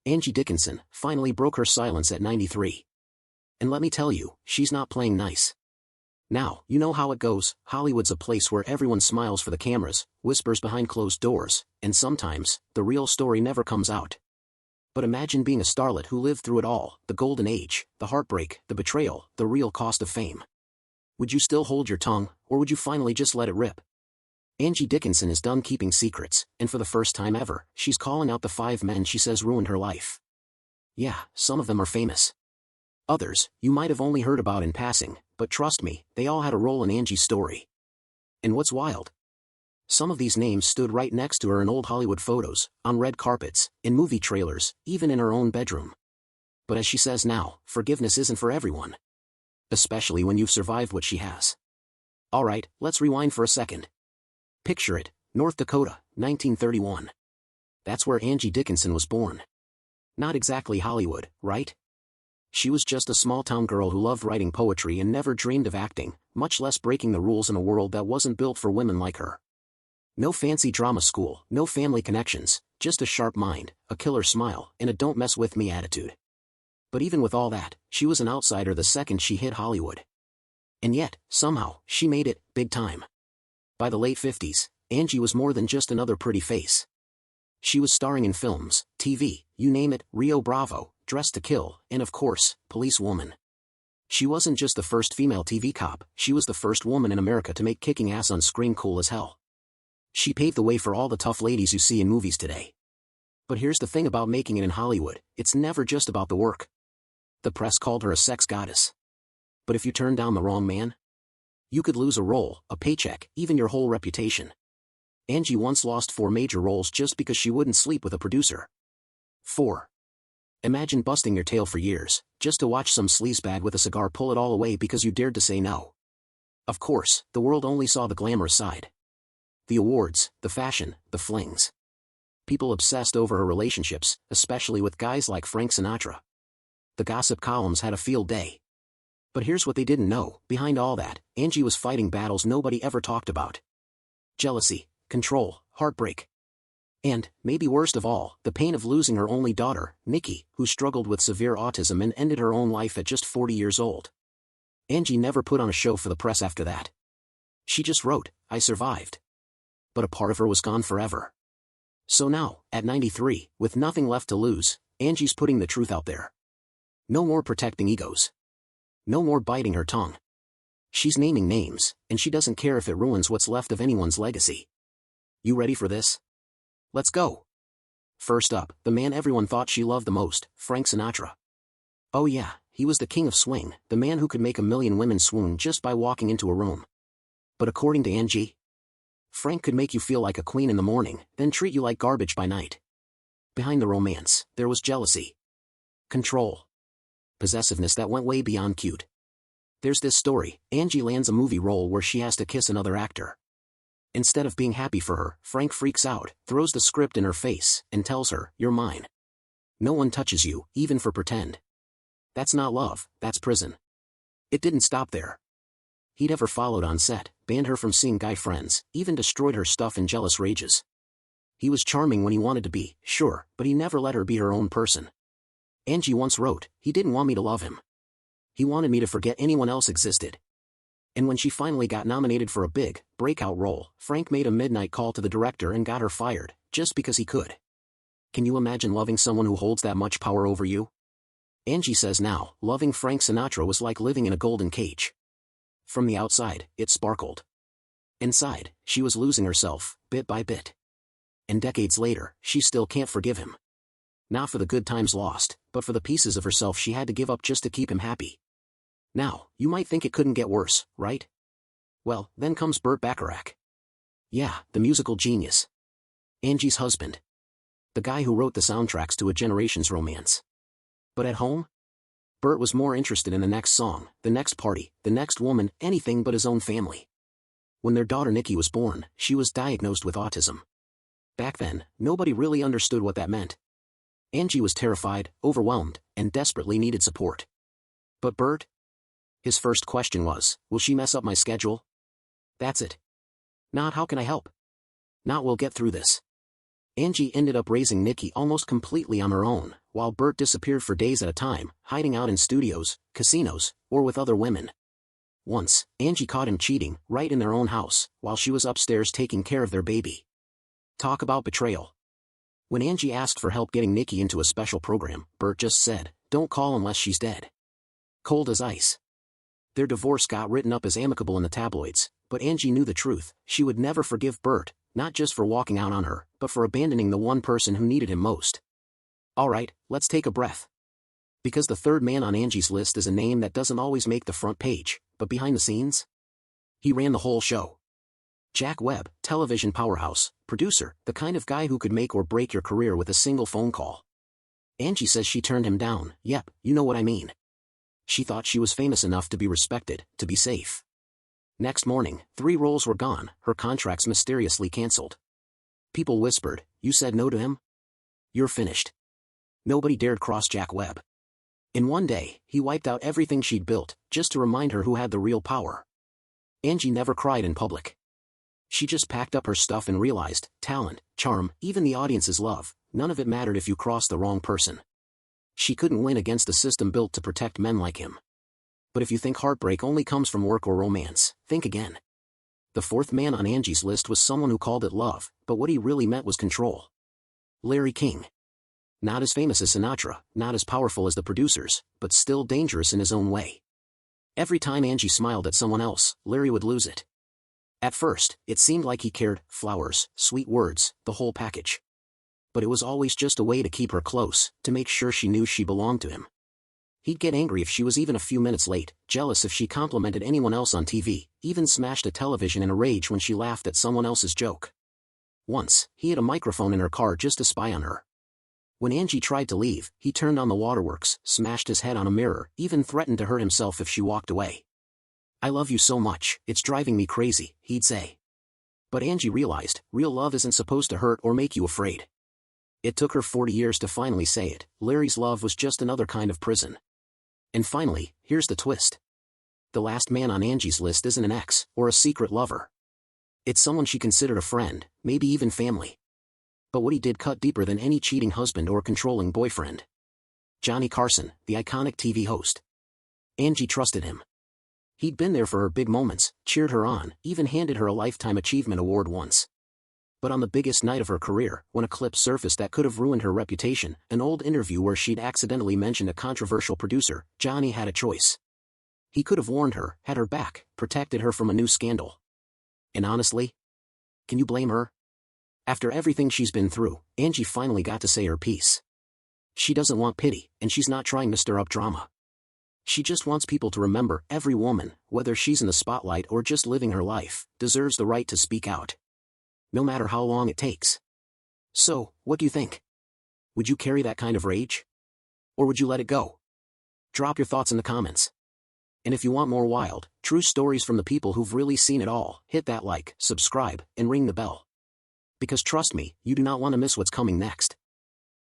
Angie Dickinson finally broke her silence at 93. And let me tell you, she's not playing nice. Now, you know how it goes. Hollywood's a place where everyone smiles for the cameras, whispers behind closed doors, and sometimes, the real story never comes out. But imagine being a starlet who lived through it all, the golden age, the heartbreak, the betrayal, the real cost of fame. Would you still hold your tongue, or would you finally just let it rip? Angie Dickinson is done keeping secrets, and for the first time ever, she's calling out the 5 men she says ruined her life. Yeah, some of them are famous. Others, you might have only heard about in passing, but trust me, they all had a role in Angie's story. And what's wild? Some of these names stood right next to her in old Hollywood photos, on red carpets, in movie trailers, even in her own bedroom. But as she says now, forgiveness isn't for everyone. Especially when you've survived what she has. Alright, let's rewind for a second. Picture it, North Dakota, 1931. That's where Angie Dickinson was born. Not exactly Hollywood, right? She was just a small-town girl who loved writing poetry and never dreamed of acting, much less breaking the rules in a world that wasn't built for women like her. No fancy drama school, no family connections, just a sharp mind, a killer smile, and a don't mess with me attitude. But even with all that, she was an outsider the second she hit Hollywood. And yet, somehow, she made it, big time. By the late 50s, Angie was more than just another pretty face. She was starring in films, TV, you name it, Rio Bravo, Dressed to Kill, and of course, Police Woman. She wasn't just the first female TV cop, she was the first woman in America to make kicking ass on screen cool as hell. She paved the way for all the tough ladies you see in movies today. But here's the thing about making it in Hollywood, it's never just about the work. The press called her a sex goddess. But if you turned down the wrong man, you could lose a role, a paycheck, even your whole reputation. Angie once lost 4 major roles just because she wouldn't sleep with a producer. 4. Imagine busting your tail for years, just to watch some sleazebag with a cigar pull it all away because you dared to say no. Of course, the world only saw the glamorous side. The awards, the fashion, the flings. People obsessed over her relationships, especially with guys like Frank Sinatra. The gossip columns had a field day. But here's what they didn't know, behind all that, Angie was fighting battles nobody ever talked about. Jealousy, control, heartbreak. And, maybe worst of all, the pain of losing her only daughter, Nikki, who struggled with severe autism and ended her own life at just 40 years old. Angie never put on a show for the press after that. She just wrote, I survived. But a part of her was gone forever. So now, at 93, with nothing left to lose, Angie's putting the truth out there. No more protecting egos. No more biting her tongue. She's naming names, and she doesn't care if it ruins what's left of anyone's legacy. You ready for this? Let's go. First up, the man everyone thought she loved the most, Frank Sinatra. Oh yeah, he was the king of swing, the man who could make a million women swoon just by walking into a room. But according to Angie, Frank could make you feel like a queen in the morning, then treat you like garbage by night. Behind the romance, there was jealousy. Control. Possessiveness that went way beyond cute. There's this story, Angie lands a movie role where she has to kiss another actor. Instead of being happy for her, Frank freaks out, throws the script in her face, and tells her, you're mine. No one touches you, even for pretend. That's not love, that's prison. It didn't stop there. He'd ever followed on set, banned her from seeing guy friends, even destroyed her stuff in jealous rages. He was charming when he wanted to be, sure, but he never let her be her own person. Angie once wrote, he didn't want me to love him. He wanted me to forget anyone else existed. And when she finally got nominated for a big, breakout role, Frank made a midnight call to the director and got her fired, just because he could. Can you imagine loving someone who holds that much power over you? Angie says now, loving Frank Sinatra was like living in a golden cage. From the outside, it sparkled. Inside, she was losing herself, bit by bit. And decades later, she still can't forgive him. Not for the good times lost, but for the pieces of herself she had to give up just to keep him happy. Now, you might think it couldn't get worse, right? Well, then comes Burt Bacharach. Yeah, the musical genius. Angie's husband. The guy who wrote the soundtracks to a generation's romance. But at home? Burt was more interested in the next song, the next party, the next woman, anything but his own family. When their daughter Nikki was born, she was diagnosed with autism. Back then, nobody really understood what that meant. Angie was terrified, overwhelmed, and desperately needed support. But Burt? His first question was, will she mess up my schedule? That's it. Not how can I help? Not we'll get through this. Angie ended up raising Nikki almost completely on her own, while Burt disappeared for days at a time, hiding out in studios, casinos, or with other women. Once, Angie caught him cheating, right in their own house, while she was upstairs taking care of their baby. Talk about betrayal. When Angie asked for help getting Nikki into a special program, Burt just said, "Don't call unless she's dead." Cold as ice. Their divorce got written up as amicable in the tabloids, but Angie knew the truth. She would never forgive Burt, not just for walking out on her, but for abandoning the one person who needed him most. Alright, let's take a breath. Because the third man on Angie's list is a name that doesn't always make the front page, but behind the scenes? He ran the whole show. Jack Webb, television powerhouse, producer, the kind of guy who could make or break your career with a single phone call. Angie says she turned him down. Yep, you know what I mean. She thought she was famous enough to be respected, to be safe. Next morning, 3 roles were gone, her contracts mysteriously cancelled. People whispered, "You said no to him? You're finished." Nobody dared cross Jack Webb. In one day, he wiped out everything she'd built, just to remind her who had the real power. Angie never cried in public. She just packed up her stuff and realized, talent, charm, even the audience's love, none of it mattered if you crossed the wrong person. She couldn't win against a system built to protect men like him. But if you think heartbreak only comes from work or romance, think again. The fourth man on Angie's list was someone who called it love, but what he really meant was control. Larry King. Not as famous as Sinatra, not as powerful as the producers, but still dangerous in his own way. Every time Angie smiled at someone else, Larry would lose it. At first, it seemed like he cared, flowers, sweet words, the whole package. But it was always just a way to keep her close, to make sure she knew she belonged to him. He'd get angry if she was even a few minutes late, jealous if she complimented anyone else on TV, even smashed a television in a rage when she laughed at someone else's joke. Once, he had a microphone in her car just to spy on her. When Angie tried to leave, he turned on the waterworks, smashed his head on a mirror, even threatened to hurt himself if she walked away. "I love you so much, it's driving me crazy," he'd say. But Angie realized, real love isn't supposed to hurt or make you afraid. It took her 40 years to finally say it. Larry's love was just another kind of prison. And finally, here's the twist. The last man on Angie's list isn't an ex, or a secret lover. It's someone she considered a friend, maybe even family. But what he did cut deeper than any cheating husband or controlling boyfriend. Johnny Carson, the iconic TV host. Angie trusted him. He'd been there for her big moments, cheered her on, even handed her a Lifetime Achievement Award once. But on the biggest night of her career, when a clip surfaced that could have ruined her reputation, an old interview where she'd accidentally mentioned a controversial producer, Johnny had a choice. He could have warned her, had her back, protected her from a new scandal. And honestly, can you blame her? After everything she's been through, Angie finally got to say her piece. She doesn't want pity, and she's not trying to stir up drama. She just wants people to remember, every woman, whether she's in the spotlight or just living her life, deserves the right to speak out. No matter how long it takes. So, what do you think? Would you carry that kind of rage? Or would you let it go? Drop your thoughts in the comments. And if you want more wild, true stories from the people who've really seen it all, hit that like, subscribe, and ring the bell. Because trust me, you do not want to miss what's coming next.